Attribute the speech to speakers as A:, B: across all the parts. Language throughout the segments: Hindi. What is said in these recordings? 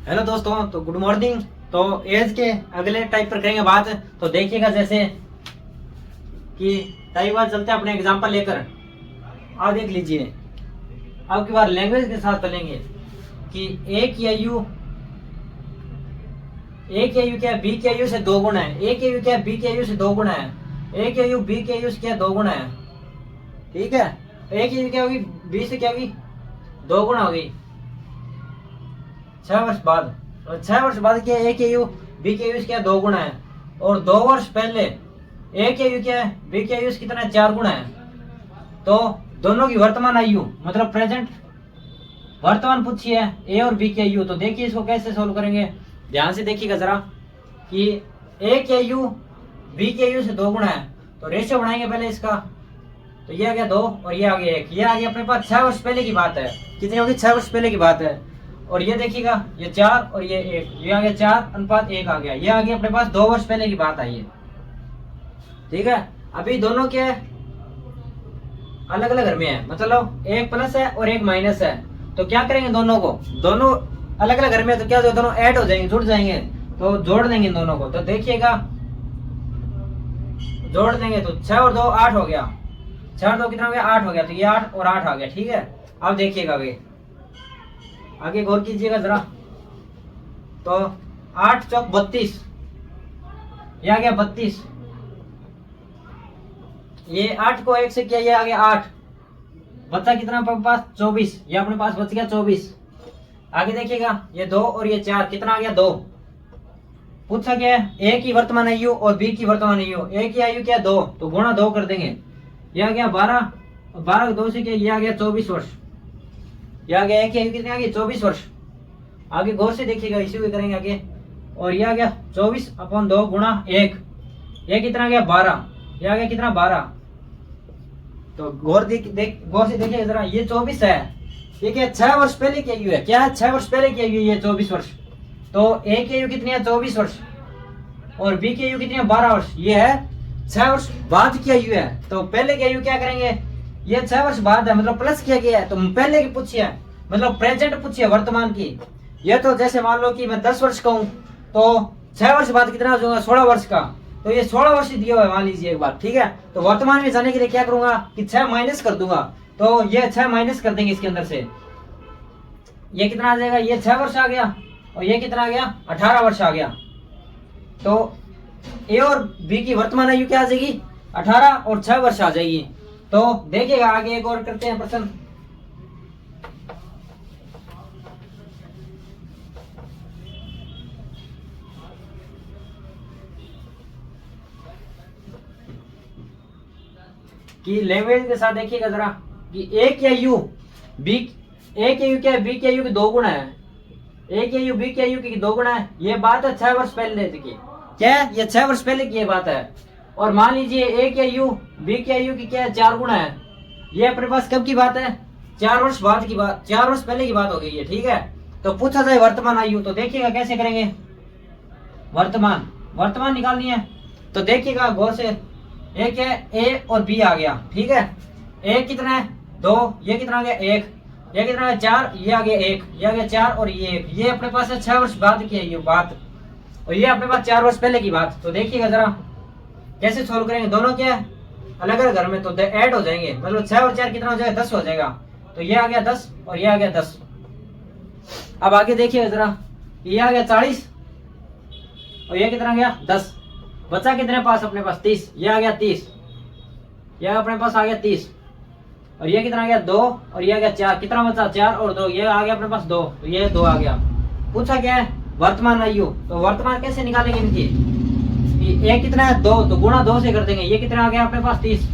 A: हेलो दोस्तों, तो गुड मॉर्निंग। तो एज के अगले टाइप पर करेंगे बात। तो देखिएगा जैसे कि कई बार चलते हैं अपने एग्जांपल लेकर। आप देख लीजिए, अब की बार लैंग्वेज के साथ चलेंगे कि ए के यू क्या है, बी के यू से दो गुना है। ए के यू क्या है, बी के यू से दो गुना है। ए के यू बी के यू से क्या दो गुना है। ठीक है, ए के यू क्या होगी, बी से क्या होगी, दो गुना होगी 6 वर्ष बाद। और 6 वर्ष बाद क्या है, ए के यू बी के यू क्या दो गुना है। और 2 वर्ष पहले ए के यू क्या है, बी के यू कितना है, 4 गुना है। तो दोनों की वर्तमान आयु मतलब प्रेजेंट वर्तमान पूछी है ए और बी के यू। तो देखिए इसको कैसे सोल्व करेंगे, ध्यान से देखिएगा जरा कि ए के यू बी के यू से दो गुना है। तो रेशियो बनाएंगे पहले इसका। तो ये आ गया 2 और ये आ गया 1। ये आ गया अपने पास 6 वर्ष पहले की बात है। कितनी होगी, 6 वर्ष पहले की बात है। और ये देखिएगा, ये 4 और ये 1, ये आ गया 4:1 आ गया। ये आ गया अपने पास 2 वर्ष पहले की बात आई है। ठीक है, अभी दोनों के अलग अलग घर में है, मतलब एक प्लस है और एक माइनस है। तो क्या करेंगे, दोनों को, दोनों अलग अलग घर में है तो क्या हो, दोनों ऐड हो जाएंगे, जुड़ जाएंगे। तो जोड़ देंगे इन दोनों को। तो देखिएगा जोड़ देंगे तो 6 और 2 8 हो गया। 6 और 2 कितना हो गया, 8 हो गया। तो ये 8 और 8 आ गया। ठीक है, अब देखिएगा आगे गौर कीजिएगा जरा। तो 8 चौक 32, ये आ गया 32। ये 8 को 1 से किया, ये आ गया 8। बचा कितना अपने पास, 24। ये अपने पास बच गया 24। आगे देखिएगा, ये 2 और ये 4 कितना आ गया, 2। पूछा क्या है, ए की वर्तमान आयु और बी की वर्तमान आयु। ए की आयु क्या है, 2, तो गुणा 2 कर देंगे। ये आ गया 12 और 12 को 2 से किया, ये आ गया 24 वर्ष। ये आ गया, ए की आयु कितनी आ गई, 24 वर्ष। आगे गौर से देखिएगा, इसी को करेंगे आगे। और ये आ गया 24/2 गुणा 1, ये कितना आ गया, 12। ये आ गया कितना, 12। तो गौर से देखिएगा जरा, ये 24 है। ये क्या, 6 वर्ष पहले की आयु है। क्या है, 6 वर्ष पहले की आयु है, ये 24 वर्ष। तो ए की आयु कितनी है, 24 वर्ष। और बी की आयु कितनी है, 12 वर्ष। ये है 6 वर्ष बाद की आयु है। तो पहले की आयु क्या करेंगे, ये 6 वर्ष बाद है, मतलब प्लस किया गया है। तो पहले की पूछी है, मतलब प्रेजेंट पूछी है, वर्तमान की। ये तो जैसे मान लो कि मैं 10 वर्ष का हूं, तो 6 वर्ष बाद कितना हो जाऊंगा, 16 वर्ष का। तो ये 16 वर्ष दिया हुआ है, मान लीजिए एक बार। ठीक है, तो वर्तमान में जाने के लिए क्या करूंगा कि 6 माइनस कर दूंगा। तो ये 6 माइनस कर देंगे इसके अंदर से। ये कितना आ जाएगा, ये 6 वर्ष आ गया। और ये कितना आ गया, 18 वर्ष आ गया। तो ए और बी की वर्तमान आयु क्या आ जाएगी, 18 और 6 वर्ष आ जाएगी। तो देखिएगा आगे एक और करते हैं प्रश्न। कि लैंग्वेज के साथ देखिएगा जरा कि ए के यू बी, ए के यू क्या है, बी के यू की 2 गुना है। ए के यू बी के यू की 2 गुना है। ये बात है 6 वर्ष पहले की। क्या है, ये 6 वर्ष पहले की ये बात है। और मान लीजिए ए के यू बी के यू की क्या है, 4 गुना है। ये अपने पास कब की बात है, 4 वर्ष बाद की बात, 4 वर्ष पहले की बात हो गई है। ठीक है, तो पूछा जाए वर्तमान आयु। तो देखिएगा कैसे करेंगे, वर्तमान निकालनी है। तो देखिएगा गौर से, एक है ए और बी आ गया। ठीक है, ए कितना है, 2, ये कितना आ गया, 1, ये कितना है, 4, ये आ गया 1, ये आ गया 4 और ये 1। ये अपने पास है 6 वर्ष बाद की है ये बात, और ये अपने पास 4 वर्ष पहले की बात। तो देखिएगा जरा कैसे सोल्व करेंगे। दोनों क्या है, अलग अलग घर में, तो ऐड हो जाएंगे, मतलब 6 और 4 कितना हो जाएगा, 10 हो जाएगा। तो ये आ गया 10 और ये आ गया 10। अब आगे देखिएगा जरा, ये आ गया 40 और ये कितना आ गया, 10। बचा कितने पास, अपने पास 30। ये आ गया 30, ये अपने पास आ गया 30। और ये कितना आ गया, 2 और ये आ गया 4। कितना बचा, 4 और 2, ये आ गया अपने पास 2। तो ये 2 आ गया। पूछा क्या है, वर्तमान आयु। तो वर्तमान कैसे निकालेंगे इनकी, ये कितना है, 2, तो गुणा 2 से कर देंगे। ये कितना आ गया अपने पास, 30।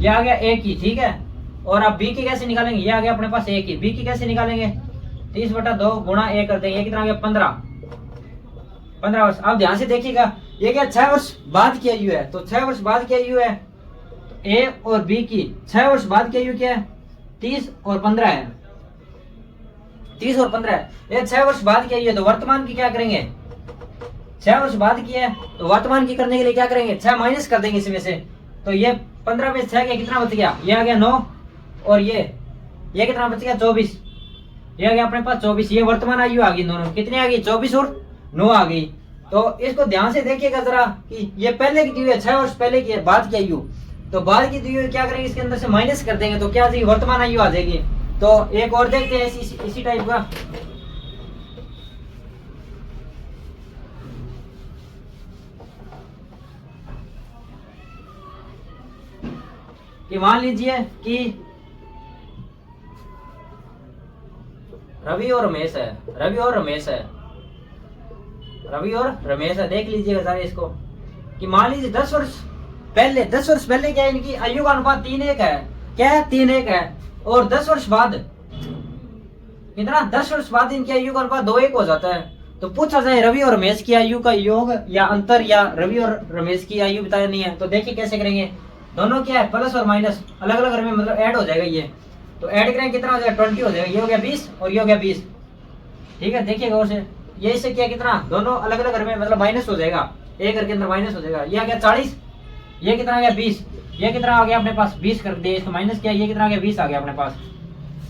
A: ये आ गया 1 ही। ठीक है, और अब बी की कैसे निकालेंगे, ये आ गया अपने पास 1 ही। बी की कैसे निकालेंगे, 30/2 गुणा 1 कर देंगे। ये कितना आ गया, 15 वर्ष। अब ध्यान से देखिएगा, ये क्या 6 वर्ष बाद की आयु है। तो 6 वर्ष बाद की आयु है, तो ए और बी की 6 वर्ष बाद की आयु क्या है, 30 और 15 है। 30 और 15 है, ये 6 वर्ष बाद की आयु है। तो वर्तमान की क्या करेंगे, 6 वर्ष बाद की है, तो वर्तमान की करने के लिए क्या करेंगे, 6 माइनस कर देंगे इसमें से। तो ये 15 में 6 के कितना बच गया, ये आ गया 9 और ये कितना बच गया, 24। ये आ गया अपने पास 24, ये वर्तमान आयु आ गई, दोनों कितनी आ गई 24 और 9 आ गई। तो इसको ध्यान से देखिएगा जरा कि ये पहले की दी हुई है 6 वर्ष पहले की, बाद की आयु, तो बाद की दी हुई क्या करेंगे इसके अंदर से माइनस कर देंगे तो क्या आ जाएगी वर्तमान आयु आ जाएगी। तो एक और देखते हैं इसी टाइप का। कि मान लीजिए कि रवि और रमेश है, रवि और रमेश है, रवि और रमेश है, देख लीजिएगा सारे इसको। कि मान लीजिए 10 वर्ष पहले, 10 वर्ष पहले क्या है इनकी आयु का अनुपात 3:1 है, क्या है 3:1 है। और 10 वर्ष बाद कितना, 10 वर्ष बाद इनकी आयु का अनुपात 2:1 हो जाता है। तो पूछा जाए रवि और रमेश की आयु का योग या अंतर, या रवि और रमेश की आयु बतानी है, तो देखिए कैसे करेंगे। दोनों क्या है प्लस और माइनस अलग अलग में मतलब ऐड हो जाएगा ये, तो ऐड करेंगे कितना हो जाएगा 20 हो जाएगा, ये हो गया 20 और ये हो गया 20। ठीक है देखिएगा गौर से, ये इससे क्या कितना दोनों अलग अलग में मतलब माइनस हो जाएगा, एक घर के अंदर माइनस हो जाएगा। ये आ गया 40, ये कितना आ गया 20, ये कितना आ गया अपने पास 20 कर दिए इसको माइनस किया, ये कितना आ गया 20 आ गया अपने पास।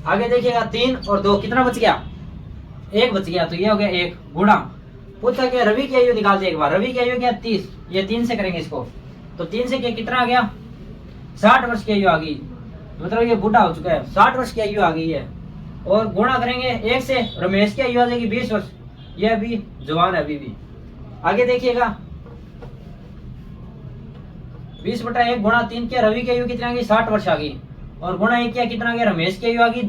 A: आगे देखिएगा 3 और 2 कितना बच गया, 1 बच गया, तो ये हो गया 1 गुणा। पूछा क्या रवि की आयु निकाल दे एक बार, रवि की आयु क्या 30, ये 3 से करेंगे इसको, तो 3 से क्या कितना आ गया 60 वर्ष की आयु आ गई, मतलब ये बूढ़ा हो चुका है, 60 वर्ष की आयु आ गई है। और गुणा करेंगे 1 से, रमेश की आयु आ जाएगी 20 वर्ष, ये अभी जवान है अभी भी। आगे देखिएगा 20/1 गुणा 3 किया, रवि की आयु कितना आ गई 60 वर्ष आ गई, और गुणा 1 किया कितना आ गया रमेश की आयु आ गई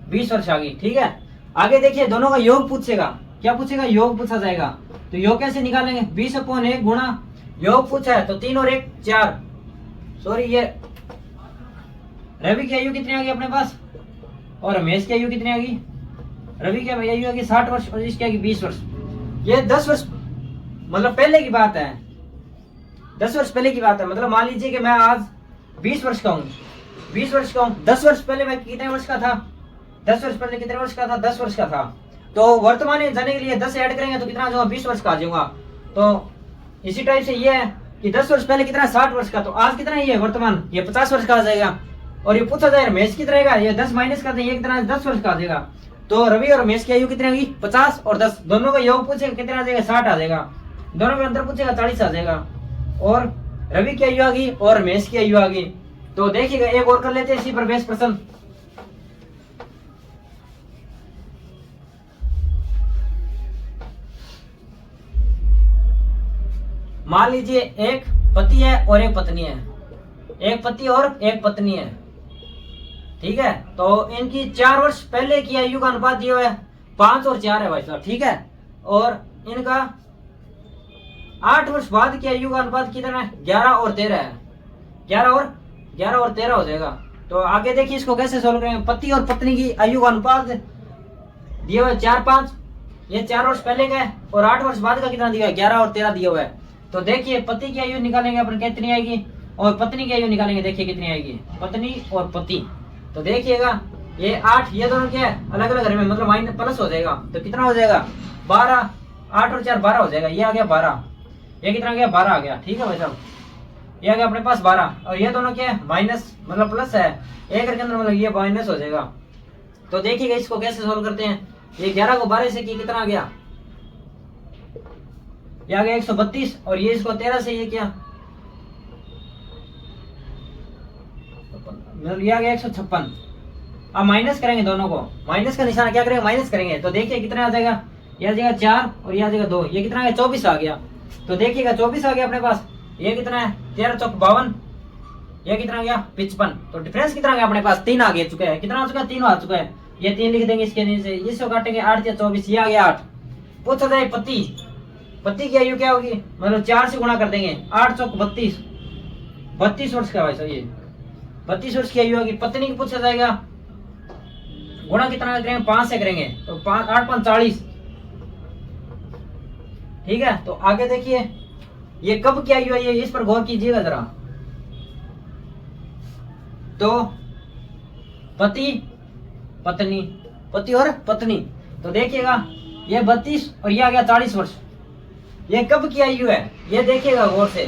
A: 20 वर्ष आ गई। ठीक है आगे देखिए दोनों का योग पूछेगा, क्या पूछेगा योग पूछा जाएगा, तो योग कैसे निकालेंगे 20/1 गुणा योग पूछा है, तो 3 और 1 4, सॉरी ये रवि की आयु कितनी आ गई अपने पास और रमेश की आयु कितनी आ गई, रवि की आयु आ गई 60 वर्ष और इसकी आ गई 20 वर्ष। ये 10 वर्ष मतलब पहले की बात है, 10 वर्ष पहले की बात है, मतलब मान लीजिए कि मैं आज 20 वर्ष का हूँ, 20 वर्ष का हूँ, 10 वर्ष पहले मैं कितने वर्ष का था, 10 वर्ष पहले कितने वर्ष का था 10 वर्ष का था। तो वर्तमान में जाने के लिए 10 ऐड करेंगे तो कितना आ जाऊंगा 20 वर्ष का आ जाऊंगा। तो इसी टाइप से ये है कि 10 वर्ष पहले कितना 60 वर्ष का, तो आज कितना ये वर्तमान ये 50 वर्ष का आ जाएगा। और ये पूछा जाए रमेश कितना रहेगा, ये 10 माइनस कर देंगे, ये कितना 10 वर्ष का आ जाएगा। तो रवि और रमेश की आयु कितनी आएगी 50 और 10, दोनों का योग पूछेगा कितना आ जाएगा 60 आ जाएगा, दोनों के अंतर पूछेगा 40 आ जाएगा। और रवि की आयु आ गई और रमेश की आयु आ गई। तो देखिएगा एक और कर लेते हैं इसी पर बेस प्रश्न। मान लीजिए एक पति है और एक पत्नी है, एक पति और एक पत्नी है, ठीक है। तो इनकी 4 वर्ष पहले की आयु का अनुपात दिया हुआ है 5 और 4 है भाई साहब, ठीक है। और इनका 8 वर्ष बाद की आयु का अनुपात कितना है 11 और 13 है, 11 और 13 हो जाएगा। तो आगे देखिए इसको कैसे सोल्व करेंगे। पति और पत्नी की आयु का अनुपात दिया हुआ है 4-5, ये 4 वर्ष पहले का है, और 8 वर्ष बाद का कितना दिया है 11 और 13 दिया हुआ है। तो देखिए पति की आयु निकालेंगे अपन कितनी आएगी, और पत्नी की आयु निकालेंगे देखिए कितनी आएगी, पत्नी और पति। तो देखिएगा ये 8, ये दोनों क्या है अलग अलग घर में मतलब माइनस प्लस हो जाएगा, तो कितना हो जाएगा 12, 8 और 4 12 हो जाएगा, ये आ गया 12, ये कितना गया 12 आ गया, ठीक है भाई साहब। ये आ गया अपने पास 12, और ये दोनों क्या है माइनस मतलब प्लस है, एक घर के अंदर मतलब ये माइनस हो जाएगा। तो देखिएगा इसको कैसे सोल्व करते हैं। ये 11 को 12 से कितना आ गया, ये आ गया 132, और ये इसको 13 से ये क्या मतलब ये आ गया 156। अब माइनस करेंगे दोनों को, माइनस का निशान क्या करेंगे माइनस करेंगे, तो देखिए कितना आ जाएगा, ये आ जाएगा 4 और ये आ जाएगा 2, ये कितना आ गया 24 आ गया। तो देखिएगा 24 आ गया अपने पास, ये कितना है 13 चौक 52, ये कितना आ गया 55। तो डिफरेंस कितना आ गया अपने पास 3 आ गया चुका है, कितना आ चुका है 3 आ चुका है, ये 3 लिख देंगे इसके नीचे, इसको काटेंगे 8 या 24, ये आ गया 8। पूछा जाए पति की आयु क्या होगी, मतलब 4 से गुणा कर देंगे, 8 चौक 32, 32 वर्ष का भाई साहब, ये 32 वर्ष की आयु होगी। पत्नी की पूछा जाएगा गुणा कितना करेंगे 5 से करेंगे, तो 8 5 40, ठीक है। तो आगे देखिए ये कब की आयु है, इस पर गौर कीजिएगा जरा। तो पति पत्नी, पति और पत्नी, तो देखिएगा ये 32 और ये आ गया 40 वर्ष, ये कब की आयु है ये देखिएगा गौर से,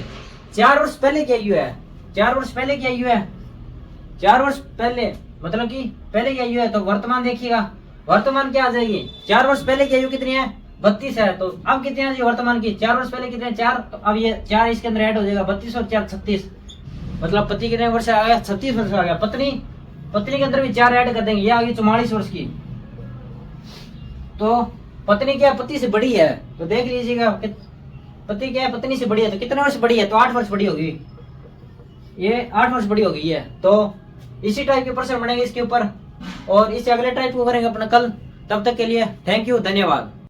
A: 4 वर्ष पहले की आयु है, 4 वर्ष पहले की आयु है, 4 वर्ष पहले मतलब कि पहले की आयु है। तो वर्तमान देखिएगा वर्तमान क्या आ जाएगी, 4 वर्ष पहले की आयु कितनी है 32 है, तो अब कितनी है जी वर्तमान की, 4 वर्ष पहले कितने 4, अब ये 4 इसके अंदर ऐड हो जाएगा, 32 और 4 36, मतलब पति कितने वर्ष आ गया 36 वर्ष आ गया, पत्नी पत्नी के अंदर भी 4 ऐड कर देंगे, ये आ गई 44 वर्ष की। तो पत्नी क्या पति से बड़ी है, तो देख लीजिएगा पति क्या है पत्नी से बड़ी है, तो कितने वर्ष बड़ी है, तो 8 वर्ष बड़ी होगी, ये 8 वर्ष बड़ी होगी है। तो इसी टाइप के प्रश्न बनेंगे इसके ऊपर, और इससे अगले टाइप को करेंगे अपना कल। तब तक के लिए थैंक यू, धन्यवाद।